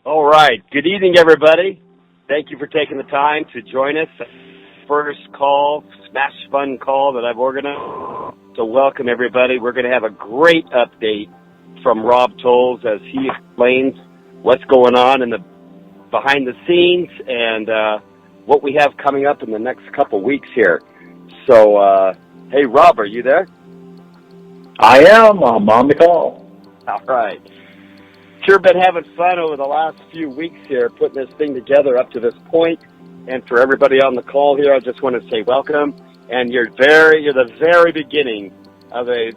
All right. Good evening, everybody. Thank you for taking the time to join us. First call, SmashFund call that I've organized. So welcome, everybody. We're going to have a great update from Rob Tolles as he explains what's going on in the behind the scenes and what we have coming up in the next couple weeks here. So, hey, Rob, are you there? I am. I'm on the call. All right. Sure been having fun over the last few weeks here, putting this thing together up to this point. And for everybody on the call here, I just want to say welcome. And you're the very beginning of a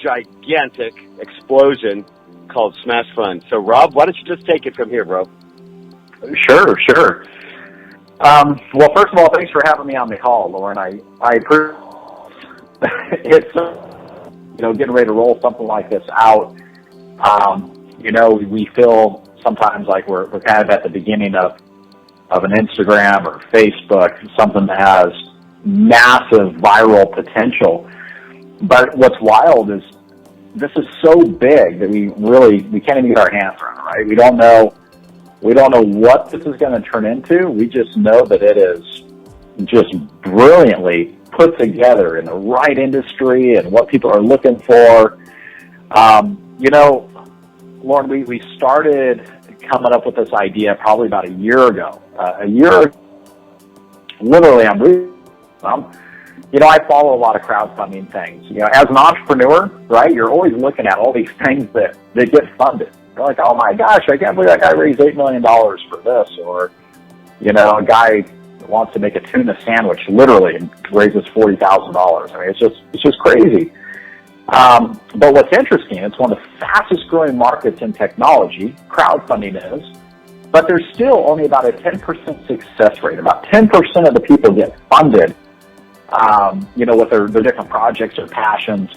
gigantic explosion called SmashFund. So, Rob, why don't you just take it from here, bro? Sure. Well, first of all, thanks for having me on the call, Lauren. It's getting ready to roll something like this out. We feel sometimes like we're kind of at the beginning of an Instagram or Facebook, something that has massive viral potential. But what's wild is this is so big that we can't even get our hands around it, right? We don't know what this is going to turn into. We just know that it is just brilliantly put together in the right industry and what people are looking for. Lauren, we started coming up with this idea probably about a year ago. Literally, I follow a lot of crowdfunding things. As an entrepreneur, right, you're always looking at all these things that get funded. You're like, oh my gosh, I can't believe that guy raised $8 million for this. Or, a guy wants to make a tuna sandwich literally and raises $40,000. I mean, it's just crazy. But what's interesting, it's one of the fastest growing markets in technology, crowdfunding is, but there's still only about a 10% success rate. About 10% of the people get funded, with their different projects or passions.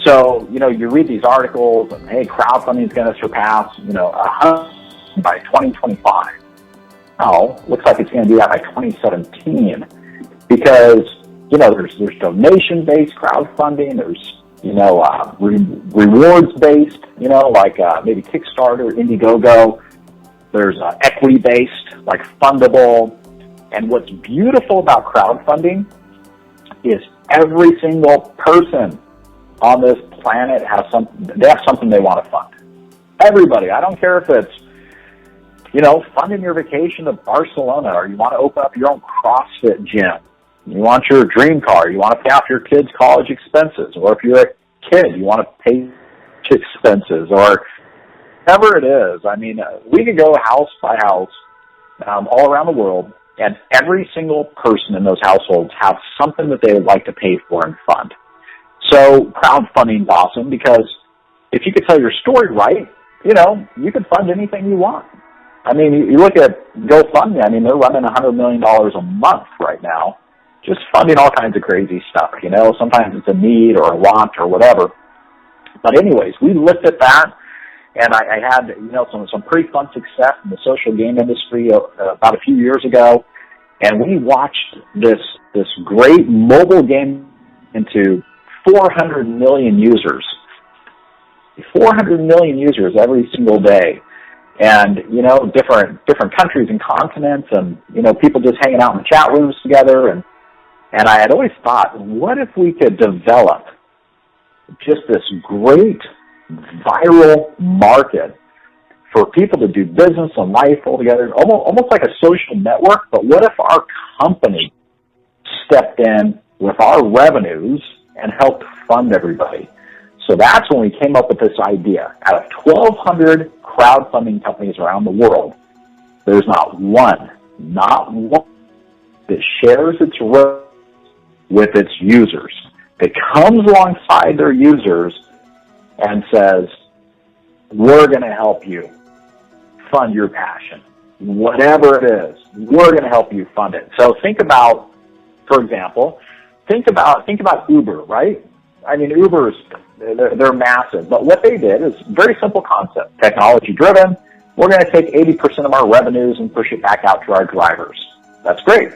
So, you read these articles and, hey, crowdfunding is going to surpass, 100 by 2025. Oh, looks like it's going to do that by 2017 because, there's donation-based crowdfunding, there's rewards-based, like maybe Kickstarter, Indiegogo. There's equity-based, like Fundable. And what's beautiful about crowdfunding is every single person on this planet has something they want to fund. Everybody. I don't care if it's, funding your vacation to Barcelona, or you want to open up your own CrossFit gym. You want your dream car. You want to pay off your kids' college expenses. Or if you're a kid, you want to pay expenses. Or whatever it is. I mean, we could go house by house all around the world, and every single person in those households have something that they would like to pay for and fund. So crowdfunding is awesome because if you could tell your story right, you could fund anything you want. I mean, you look at GoFundMe, they're running $100 million a month right now, just funding all kinds of crazy stuff, Sometimes it's a need or a want or whatever. But anyways, we looked at that, and I had, some pretty fun success in the social game industry about a few years ago, and we watched this great mobile game into 400 million users. 400 million users every single day. And, different countries and continents and, people just hanging out in the chat rooms together. And I had always thought, what if we could develop just this great viral market for people to do business and life all together, almost like a social network, but what if our company stepped in with our revenues and helped fund everybody? So that's when we came up with this idea. Out of 1,200 crowdfunding companies around the world, there's not one that shares its revenue with its users, that comes alongside their users and says, we're going to help you fund your passion. Whatever it is, we're going to help you fund it. So think about, for example, think about Uber, right? Uber's, they're massive, but what they did is very simple concept, technology driven. We're going to take 80% of our revenues and push it back out to our drivers. That's great.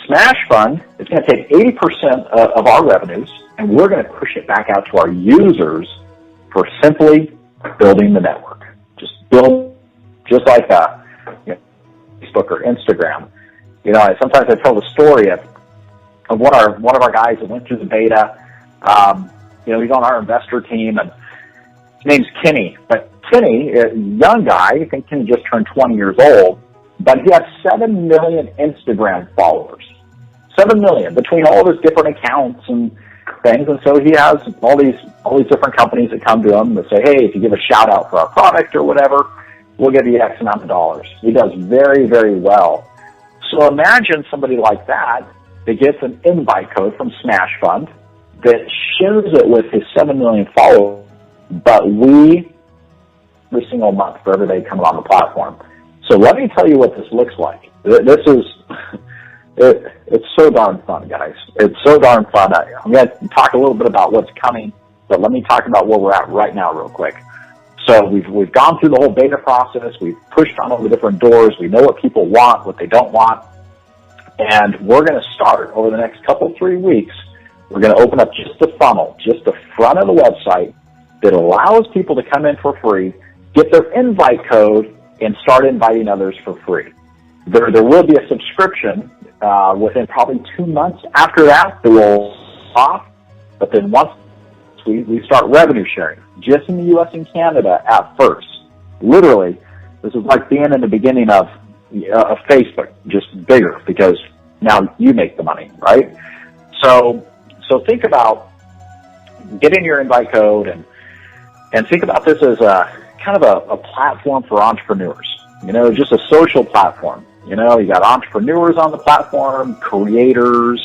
SmashFund is going to take 80% of our revenues, and we're going to push it back out to our users for simply building the network. Just build just like Facebook or Instagram. Sometimes I tell the story of one of our guys that went through the beta. He's on our investor team, and his name's Kenny. But Kenny, a young guy, I think Kenny just turned 20 years old, but he has 7 million Instagram followers. 7 million between all of his different accounts and things. And so he has all these different companies that come to him that say, hey, if you give a shout out for our product or whatever, we'll give you X amount of dollars. He does very, very well. So imagine somebody like that gets an invite code from SmashFund that shares it with his 7 million followers, but every single month for everybody coming on the platform. So let me tell you what this looks like. This is, it's so darn fun, guys. It's so darn fun. I'm going to talk a little bit about what's coming, but let me talk about where we're at right now real quick. So we've gone through the whole beta process. We've pushed on all the different doors. We know what people want, what they don't want. And we're going to start over the next 3 weeks. We're going to open up just the funnel, just the front of the website that allows people to come in for free, get their invite code, and start inviting others for free. There will be a subscription within probably 2 months after that will off, but then once we start revenue sharing, just in the U.S. and Canada at first. Literally, this is like being in the beginning of Facebook, just bigger, because now you make the money, right? So think about getting your invite code and think about this as kind of a platform for entrepreneurs, just a social platform. You got entrepreneurs on the platform, creators,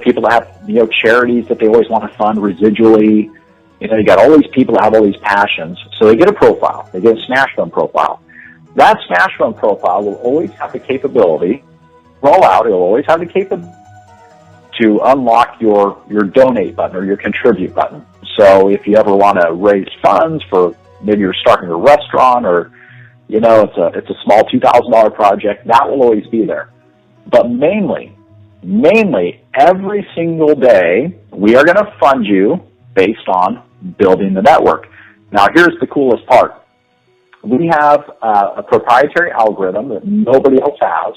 people that have, charities that they always want to fund residually. You got all these people that have all these passions. So they get a profile. They get a SmashFund profile. That SmashFund profile will always have the capability, it'll always have the capability to unlock your donate button or your contribute button. So if you ever want to raise funds for, maybe you're starting a restaurant or, it's a small $2,000 project, that will always be there. But mainly, every single day, we are going to fund you based on building the network. Now, here's the coolest part. We have a proprietary algorithm that nobody else has,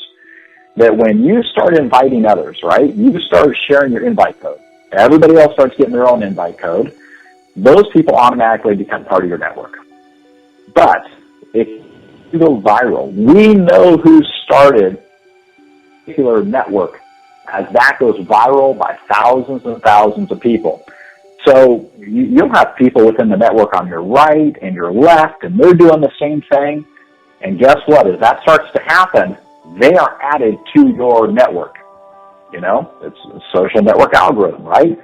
that when you start inviting others, right, you start sharing your invite code. Everybody else starts getting their own invite code. Those people automatically become part of your network. But if you go viral, we know who started a particular network as that goes viral by thousands and thousands of people. So you'll have people within the network on your right and your left, and they're doing the same thing. And guess what? As that starts to happen, they are added to your network. It's a social network algorithm, right?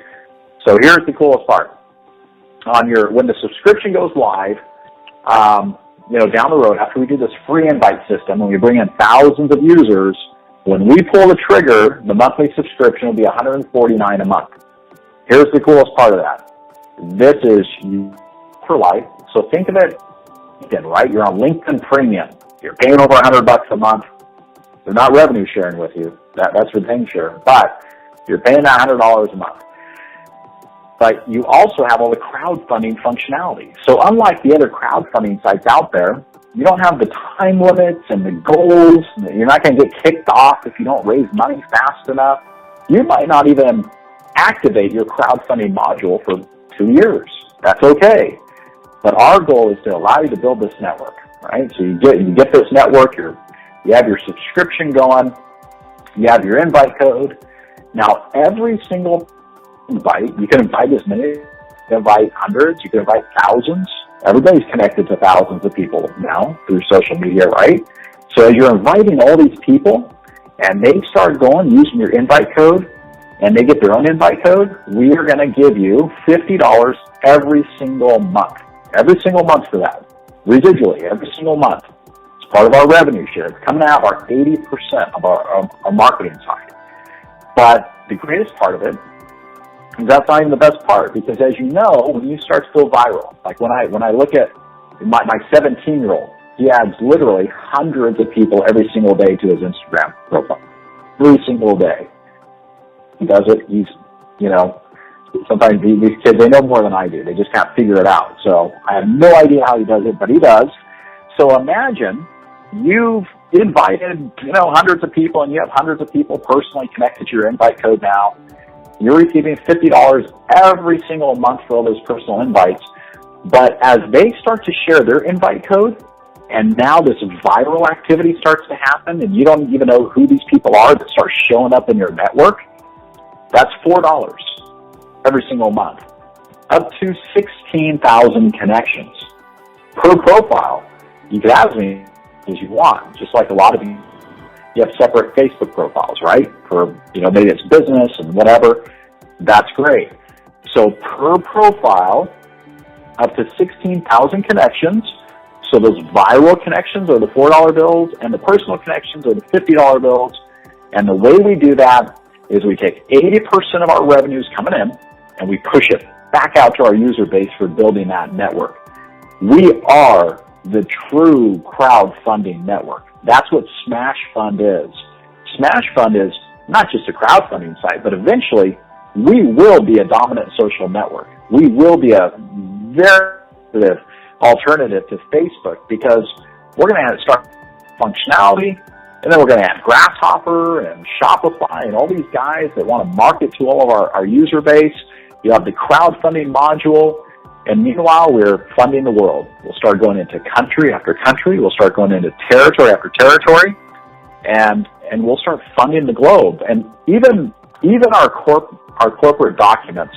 So here's the coolest part. When the subscription goes live, down the road, after we do this free invite system, when we bring in thousands of users, when we pull the trigger, the monthly subscription will be $149 a month. Here's the coolest part of that. This is for life. So think of it, right? You're on LinkedIn Premium. You're paying over $100 a month. They're not revenue sharing with you. That's retained share. But you're paying that $100 a month. But you also have all the crowdfunding functionality. So unlike the other crowdfunding sites out there, you don't have the time limits and the goals. You're not going to get kicked off if you don't raise money fast enough. You might not even activate your crowdfunding module for 2 years. That's okay. But our goal is to allow you to build this network, right? So you get this network, you have your subscription going, you have your invite code. Now, every single invite, you can invite as many, you can invite hundreds, you can invite thousands. Everybody's connected to thousands of people now through social media, right? So as you're inviting all these people and they start going using your invite code and they get their own invite code, we are going to give you $50 every single month. Every single month for that. Residually, every single month. It's part of our revenue share. It's coming out of our 80% of our marketing side. But the greatest part of it, and that's not even the best part, because as you know, when you start to go viral, like when I look at my 17-year-old, he adds literally hundreds of people every single day to his Instagram profile. Every single day. He does it. Sometimes these kids, they know more than I do. They just can't figure it out. So I have no idea how he does it, but he does. So imagine you've invited, hundreds of people, and you have hundreds of people personally connected to your invite code now. You're receiving $50 every single month for all those personal invites. But as they start to share their invite code, and now this viral activity starts to happen, and you don't even know who these people are that start showing up in your network, that's $4 every single month. Up to 16,000 connections per profile. You can have as many as you want, just like a lot of you have separate Facebook profiles, right? For, maybe it's business and whatever. That's great. So per profile, up to 16,000 connections. So those viral connections are the $4 bills, and the personal connections are the $50 bills. And the way we do that is we take 80% of our revenues coming in, and we push it back out to our user base for building that network. We are the true crowdfunding network. That's what SmashFund is. SmashFund is not just a crowdfunding site, but eventually we will be a dominant social network. We will be a very good alternative to Facebook, because we're going to start functionality, and then we're going to have Grasshopper and Shopify and all these guys that want to market to all of our user base. You have the crowdfunding module, and meanwhile, we're funding the world. We'll start going into country after country. We'll start going into territory after territory, and we'll start funding the globe. And even our corporate documents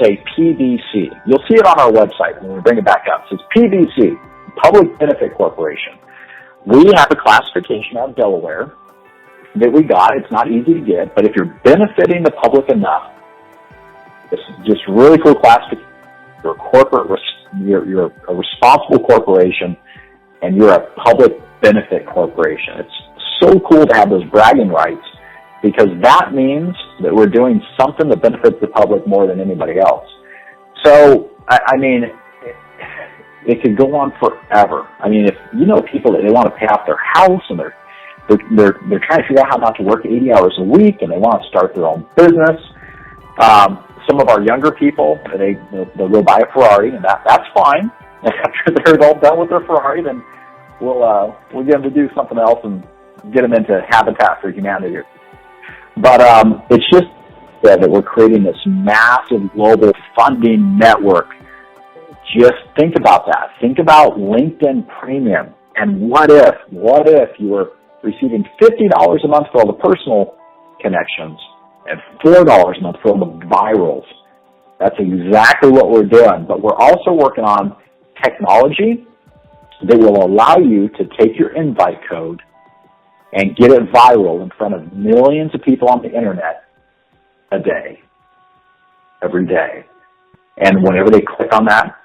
say PBC. You'll see it on our website when we bring it back up. It says PBC, Public Benefit Corporation. We have a classification out of Delaware that we got. It's not easy to get, but if you're benefiting the public enough, it's just really cool classification. You're a corporate, you're a responsible corporation, and you're a public benefit corporation. It's so cool to have those bragging rights, because that means that we're doing something that benefits the public more than anybody else. So, it could go on forever. If people that they want to pay off their house, and they're trying to figure out how not to work 80 hours a week, and they want to start their own business. Some of our younger people, they'll go buy a Ferrari, and that's fine. After they're all done with their Ferrari, then we'll get them to do something else and get them into Habitat for Humanity. But it's just that we're creating this massive global funding network. Just think about that. Think about LinkedIn Premium. And what if you were receiving $50 a month for all the personal connections and $4 a month for all the virals? That's exactly what we're doing. But we're also working on technology that will allow you to take your invite code and get it viral in front of millions of people on the internet a day, every day. And whenever they click on that,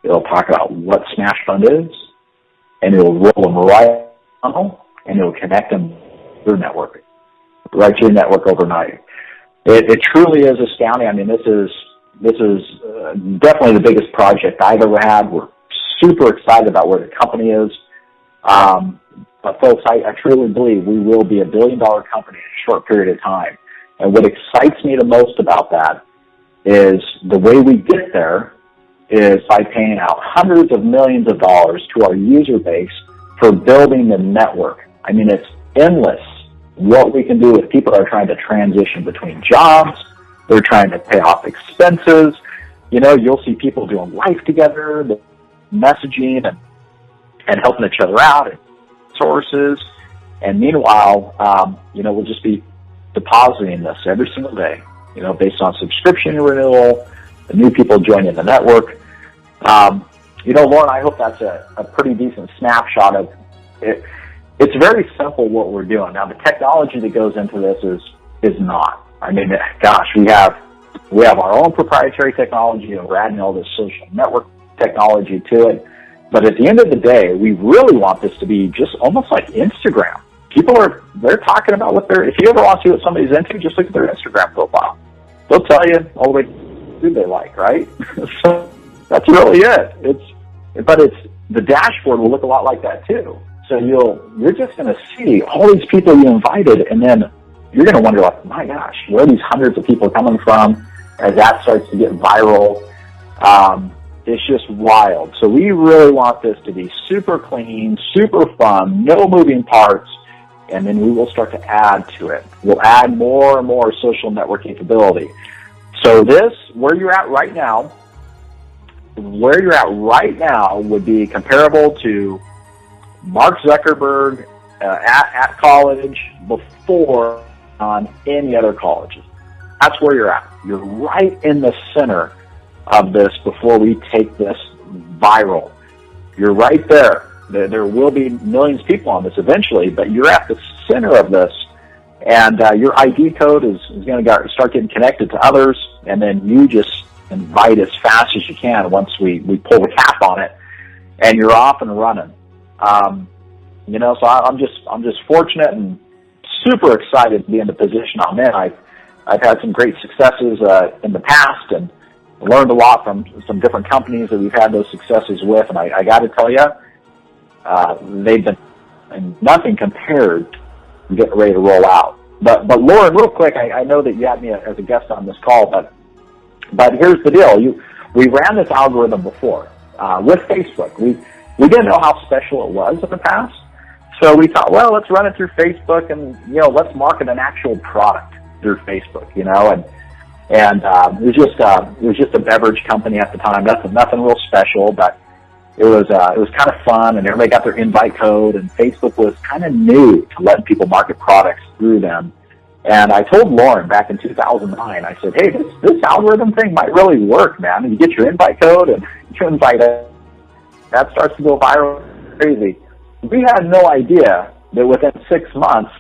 it'll talk about what SmashFund is, and it'll roll them right on, and it'll connect them to your network, right to your network overnight. It truly is astounding. This is definitely the biggest project I've ever had. We're super excited about where the company is. But folks, I truly believe we will be $1 billion company in a short period of time. And what excites me the most about that is the way we get there is by paying out hundreds of millions of dollars to our user base for building the network. It's endless what we can do with people that are trying to transition between jobs. They're trying to pay off expenses. You'll see people doing life together, messaging and helping each other out, and sources. And meanwhile, we'll just be depositing this every single day, based on subscription renewal, the new people joining the network. Lauren, I hope that's a pretty decent snapshot of it. It's very simple what we're doing. Now, the technology that goes into this is not. We have our own proprietary technology, and we're adding all this social network technology to it. But at the end of the day, we really want this to be just almost like Instagram. They're talking about if you ever want to see what somebody's into, just look at their Instagram profile. They'll tell you all the way who they like, right? So that's really it. But the dashboard will look a lot like that too. So you're just going to see all these people you invited, and then you're going to wonder, like, my gosh, where are these hundreds of people coming from as that starts to get viral? It's just wild. So we really want this to be super clean, super fun, no moving parts, and then we will start to add to it. We'll add more and more social network capability. So this, where you're at right now would be comparable to Mark Zuckerberg at college before on any other colleges. That's where you're at. You're right in the center of this before we take this viral. You're right there. There will be millions of people on this eventually, but you're at the center of this. And your ID code is going to start getting connected to others, and then you just invite as fast as you can once we pull the cap on it, and you're off and running. So I'm just fortunate and super excited to be in the position I'm in. I've had some great successes in the past, and learned a lot from some different companies that we've had those successes with, and I got to tell you, they've been nothing compared to getting ready to roll out. But Lauren, real quick, I know that you had me as a guest on this call, but here's the deal: we ran this algorithm before with Facebook. We didn't know how special it was in the past, so we thought, well, let's run it through Facebook, and let's market an actual product through Facebook, and it was just a beverage company at the time. Nothing real special, but it was kind of fun, and everybody got their invite code, and Facebook was kind of new to letting people market products through them. And I told Lauren back in 2009, I said, hey, this algorithm thing might really work, man. You get your invite code and you invite it. That starts to go viral crazy. We had no idea that within 6 months,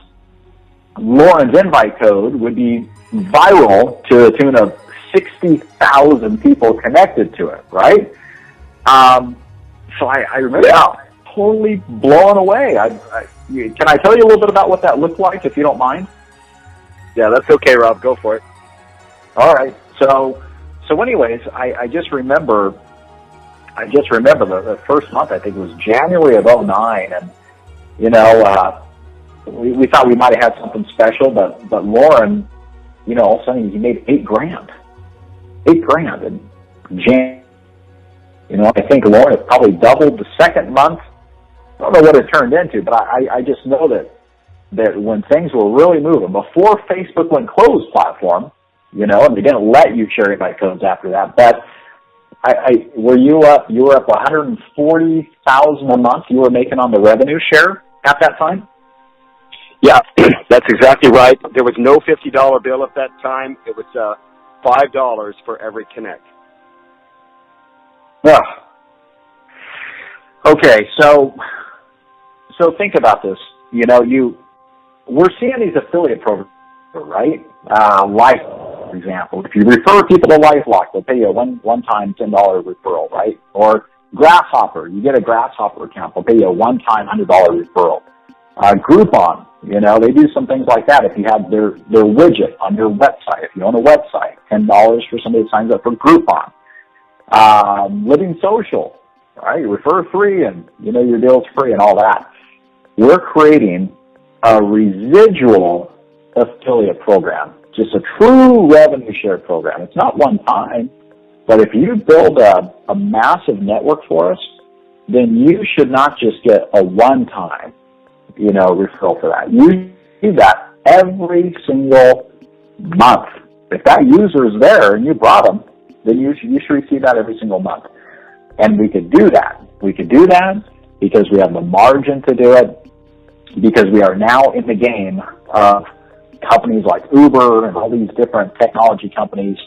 Lauren's invite code would be viral to the tune of 60,000 people connected to it, right? So I remember totally blown away. Can I tell you a little bit about what that looked like, if you don't mind? Yeah, that's okay, Rob. Go for it. All right. So anyways, I just remember the first month, I think it was January of 2009, and we thought we might have had something special, but Lauren, all of a sudden he made $8,000 in January. I think Lauren has probably doubled the second month. I don't know what it turned into, but I just know that when things were really moving, before Facebook went closed platform, and they didn't let you share invite codes after that, but you were up 140,000 a month you were making on the revenue share at that time? Yeah, that's exactly right. There was no $50 bill at that time. It was $5 for every connect. Yeah. Okay, so think about this. We're seeing these affiliate programs, right? Life, for example. If you refer people to LifeLock, they'll pay you a one-time $10 referral, right? Or Grasshopper, you get a Grasshopper account, they'll pay you a one-time $100 referral. Groupon, they do some things like that. If you have their widget on your website, if you own a website, $10 for somebody that signs up for Groupon. Living Social, right? You refer free, and your deal's free and all that. We're creating a residual affiliate program, just a true revenue share program. It's not one time, but if you build a massive network for us, then you should not just get a one-time, referral for that. You do that every single month. If that user is there and you brought them, then you should receive that every single month. And we could do that. We could do that because we have the margin to do it, because we are now in the game of companies like Uber and all these different technology companies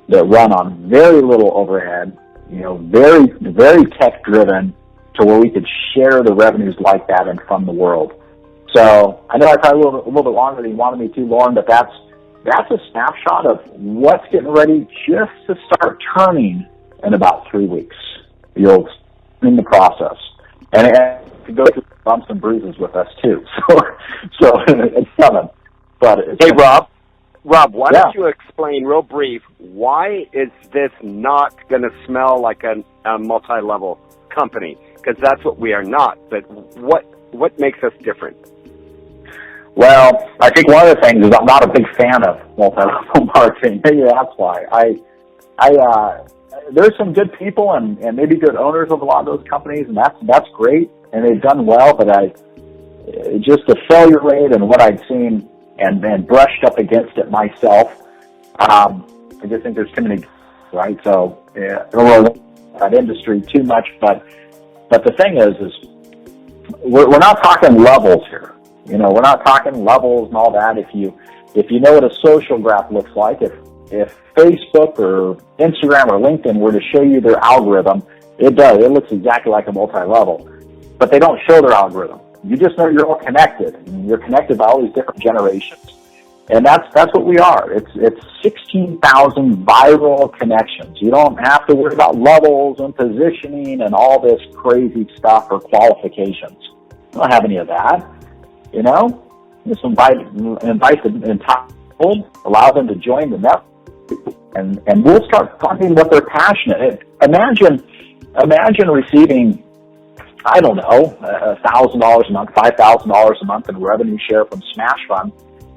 that run on very little overhead, very, very tech-driven, to where we could share the revenues like that and from the world. So I know I probably a little bit longer than you wanted me to, Lauren, but that's a snapshot of what's getting ready just to start turning in about 3 weeks. You'll in the process, and to go through bumps and bruises with us too. So it's coming. But hey, Rob, why don't you explain real brief, why is this not going to smell like a multi-level company? Because that's what we are not. But what makes us different? Well, I think one of the things is I'm not a big fan of multi-level marketing. Maybe that's why. there's some good people and maybe good owners of a lot of those companies, and that's great, and they've done well, but just the failure rate and what I'd seen and brushed up against it myself, I just think there's too many, right? So, I don't know that industry too much, but the thing is we're not talking levels here. You know, we're not talking levels and all that. If you know what a social graph looks like, if Facebook or Instagram or LinkedIn were to show you their algorithm, it does. It looks exactly like a multi-level. But they don't show their algorithm. You just know you're all connected. And you're connected by all these different generations. And that's what we are. It's 16,000 viral connections. You don't have to worry about levels and positioning and all this crazy stuff or qualifications. You don't have any of that. You know? Just invite the entire world, allow them to join the network, and we'll start funding what they're passionate. Imagine receiving, I don't know, $1,000 a month, $5,000 a month in revenue share from SmashFund,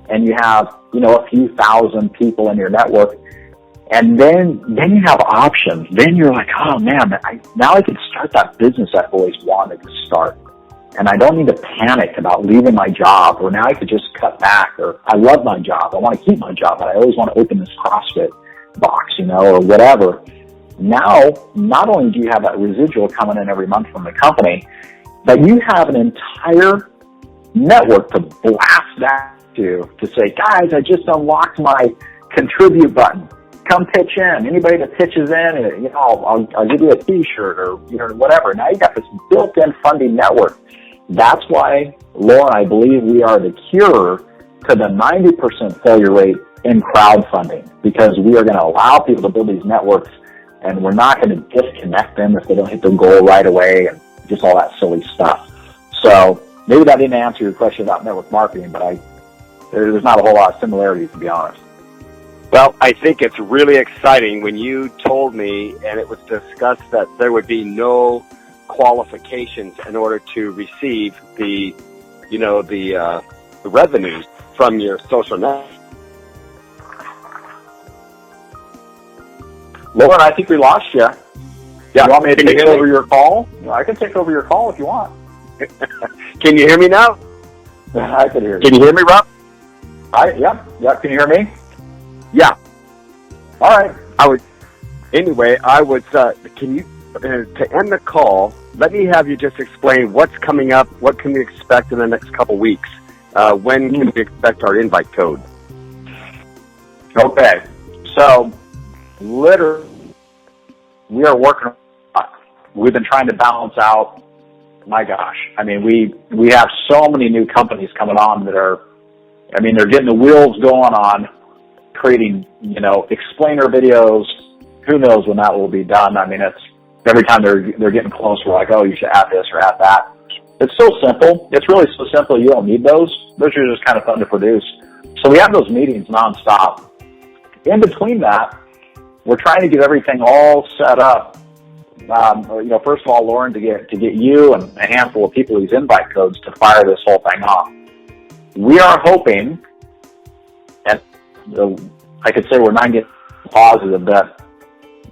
and you have, you know, a few thousand people in your network, and then you have options. Then you're like, oh man, now I can start that business I've always wanted to start. And I don't need to panic about leaving my job, or now I could just cut back, or I love my job. I want to keep my job, but I always want to open this CrossFit box, you know, or whatever. Now, not only do you have that residual coming in every month from the company, but you have an entire network to blast that to say, guys, I just unlocked my contribute button. Come pitch in. Anybody that pitches in, you know, I'll give you a T-shirt or, you know, whatever. Now you got this built-in funding network. That's why, Laura, I believe we are the cure to the 90% failure rate in crowdfunding, because we are going to allow people to build these networks, and we're not going to disconnect them if they don't hit their goal right away and just all that silly stuff. So maybe that didn't answer your question about network marketing, but there's not a whole lot of similarities, to be honest. Well, I think it's really exciting when you told me, and it was discussed, that there would be no qualifications in order to receive the revenues from your social network. Lauren, I think we lost you. Yeah. You want me to take over your call? I can take over your call if you want. Can you hear me now? I can hear you. Can you hear me, Rob? Yeah. Can you hear me? Yeah. All right. Can you, to end the call, let me have you just explain what's coming up, what can we expect in the next couple weeks? When can we expect our invite code? Okay. So, literally, we are working on it. We've been trying to balance out, my gosh, I mean, we have so many new companies coming on that are, I mean, they're getting the wheels going on creating, you know, explainer videos. Who knows when that will be done? I mean, it's every time they're getting close, we're like, oh, you should add this or add that. It's so simple. It's really so simple. You don't need those. Those are just kind of fun to produce. So we have those meetings nonstop. In between that, we're trying to get everything all set up. You know, first of all, Lauren, to get you and a handful of people these invite codes to fire this whole thing off. We are hoping, and I could say we're 90% positive that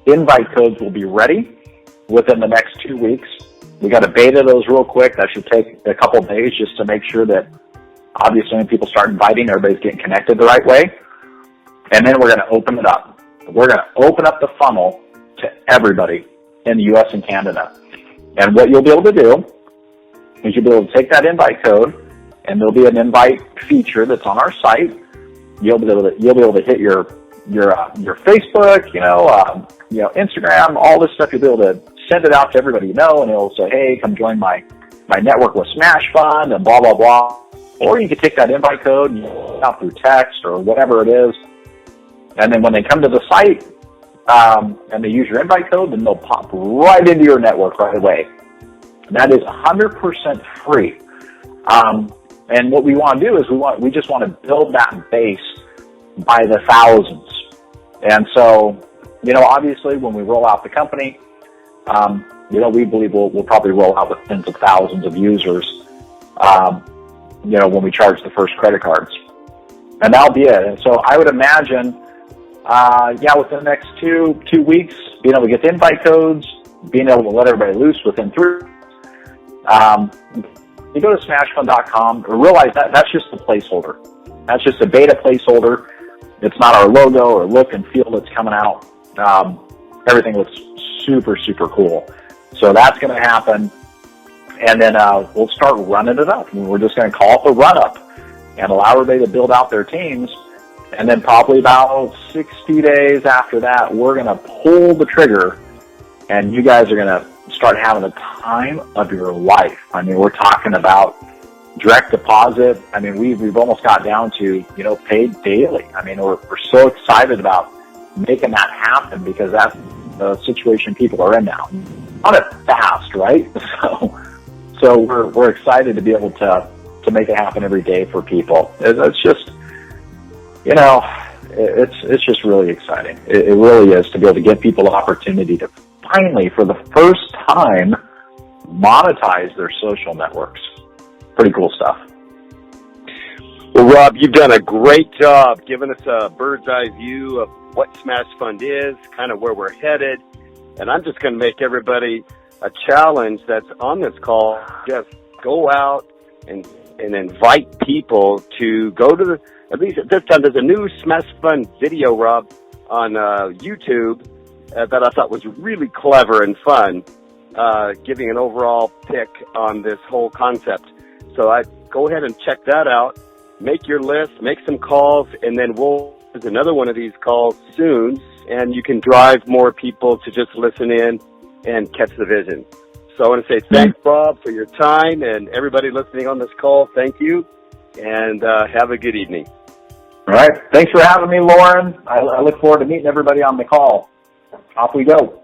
invite codes will be ready within the next 2 weeks. We got to beta those real quick. That should take a couple of days just to make sure that, obviously, when people start inviting, everybody's getting connected the right way. And then we're going to open it up. We're going to open up the funnel to everybody in the U.S. and Canada. And what you'll be able to do is you'll be able to take that invite code, and there'll be an invite feature that's on our site. You'll be able to hit your Facebook, you know, Instagram, all this stuff. You'll be able to send it out to everybody you know, and it'll say, hey, come join my network with SmashFund and blah, blah, blah. Or you can take that invite code and out through text or whatever it is. And then when they come to the site and they use your invite code, then they'll pop right into your network right away. That is 100% free. And what we want to do is we just want to build that base by the thousands. And so, you know, obviously when we roll out the company, you know, we believe we'll probably roll out with tens of thousands of users, you know, when we charge the first credit cards. And that'll be it. And so I would imagine, within the next two weeks, being able to get the invite codes, being able to let everybody loose within 3. You go to SmashFund.com, realize that that's just a placeholder. That's just a beta placeholder. It's not our logo or look and feel that's coming out. Everything looks super, super cool. So that's going to happen. And then we'll start running it up. We're just going to call it the run-up and allow everybody to build out their teams. And then probably about 60 days after that, we're going to pull the trigger, and you guys are going to start having the time of your life. I mean, we're talking about direct deposit. I mean, we've almost got down to, paid daily. I mean, we're so excited about making that happen because that's the situation people are in now. On it fast, right? So we're excited to be able to make it happen every day for people. It's just, it's just really exciting. It really is, to be able to give people the opportunity to finally, for the first time, monetize their social networks. Pretty cool stuff. Well, Rob, you've done a great job giving us a bird's eye view of what SmashFund is, kind of where we're headed. And I'm just going to make everybody a challenge that's on this call. Just go out and invite people to go to at least at this time, there's a new SmashFund video, Rob, on YouTube that I thought was really clever and fun, giving an overall pick on this whole concept. So I go ahead and check that out. Make your list, make some calls, and then there's another one of these calls soon, and you can drive more people to just listen in and catch the vision. So I want to say thanks, Bob, for your time, and everybody listening on this call, thank you, and have a good evening. All right. Thanks for having me, Lauren. I look forward to meeting everybody on the call. Off we go.